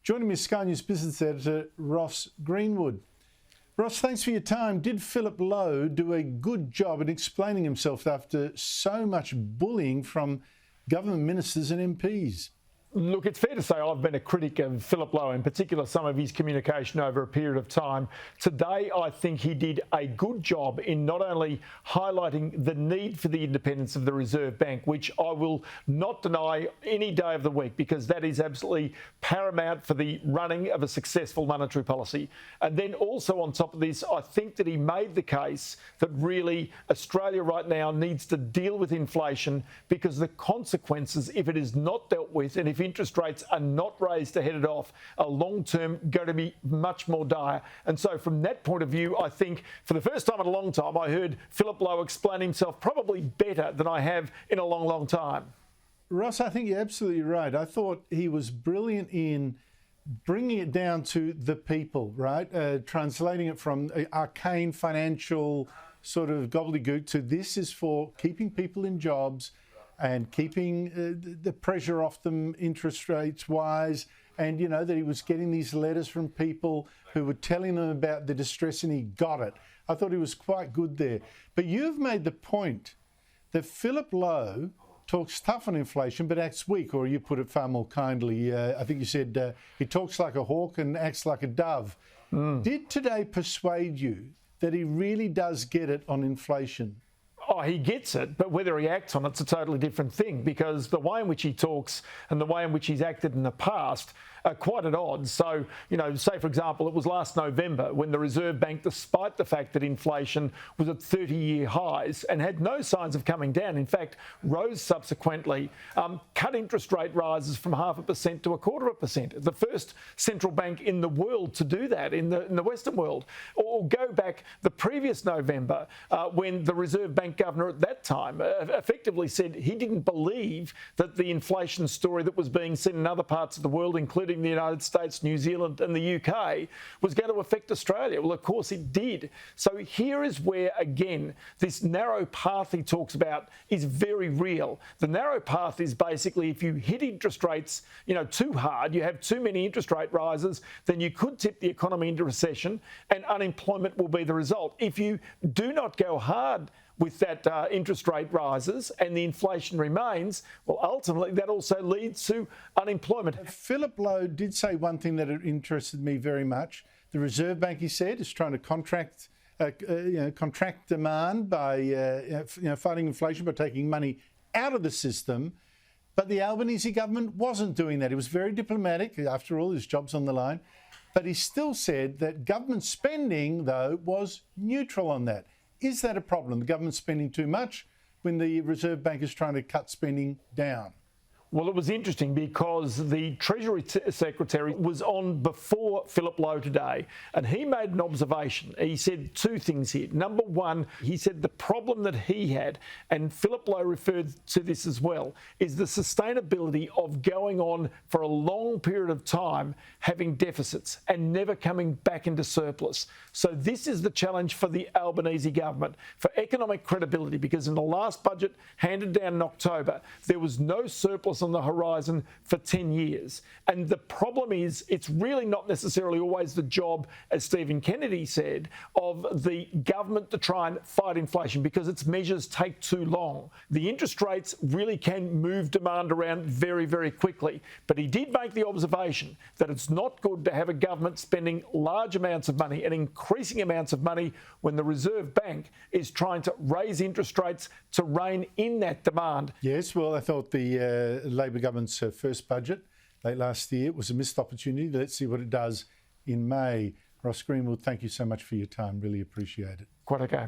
Joining me is Sky News business editor Ross Greenwood. Ross, thanks for your time. Did Philip Lowe do a good job in explaining himself after so much bullying from government ministers and MPs? Look, it's fair to say I've been a critic of Philip Lowe, in particular some of his communication over a period of time. Today, I think he did a good job in not only highlighting the need for the independence of the Reserve Bank, which I will not deny any day of the week, because that is absolutely paramount for the running of a successful monetary policy. And then also on top of this, I think that he made the case that really Australia right now needs to deal with inflation, because the consequences, if it is not dealt with, and if interest rates are not raised to head it off, are long-term going to be much more dire. And so from that point of view, I think for the first time in a long time, I heard Philip Lowe explain himself probably better than I have in a long, long time. Ross, I think you're absolutely right. I thought he was brilliant in bringing it down to the people, right? Translating it from arcane financial sort of gobbledygook to this is for keeping people in jobs and keeping the pressure off them interest rates wise. And, you know, that he was getting these letters from people who were telling them about the distress and he got it. I thought he was quite good there. But you've made the point that Philip Lowe talks tough on inflation but acts weak, or you put it far more kindly. I think you said he talks like a hawk and acts like a dove. Did today persuade you that he really does get it on inflation? Oh, he gets it, but whether he acts on it's a totally different thing, because the way in which he talks and the way in which he's acted in the past are quite at odds. So, you know, say, for example, it was last November when the Reserve Bank, despite the fact that inflation was at 30-year highs and had no signs of coming down, in fact, rose subsequently, cut interest rate rises from 0.5% to 0.25%. The first central bank in the world to do that in the Western world. Or go back the previous November when the Reserve Bank governor at that time effectively said he didn't believe that the inflation story that was being seen in other parts of the world, including the United States, New Zealand and the UK, was going to affect Australia. Well, of course it did. So here is where, again, this narrow path he talks about is very real. The narrow path is basically if you hit interest rates, you know, too hard, you have too many interest rate rises, then you could tip the economy into recession and unemployment will be the result. If you do not go hard with that interest rate rises and the inflation remains, well, ultimately that also leads to unemployment. Philip Lowe did say one thing that interested me very much. The Reserve Bank, he said, is trying to contract demand by fighting inflation by taking money out of the system. But the Albanese government wasn't doing that. He was very diplomatic. After all, his job's on the line. But he still said that government spending, though, was neutral on that. Is that a problem? The government's spending too much when the Reserve Bank is trying to cut spending down? Well, it was interesting because the Treasury Secretary was on before Philip Lowe today, and he made an observation. He said two things here. Number one, he said the problem that he had, and Philip Lowe referred to this as well, is the sustainability of going on for a long period of time having deficits and never coming back into surplus. So this is the challenge for the Albanese government, for economic credibility, because in the last budget handed down in October, there was no surplus on the horizon for 10 years. And the problem is it's really not necessarily always the job, as Stephen Kennedy said, of the government to try and fight inflation, because its measures take too long. The interest rates really can move demand around very, very quickly. But he did make the observation that it's not good to have a government spending large amounts of money and increasing amounts of money when the Reserve Bank is trying to raise interest rates to rein in that demand. Yes, well, I thought the Labor government's first budget late last year was a missed opportunity. Let's see what it does in May. Ross Greenwood, thank you so much for your time. Really appreciate it. Quite okay.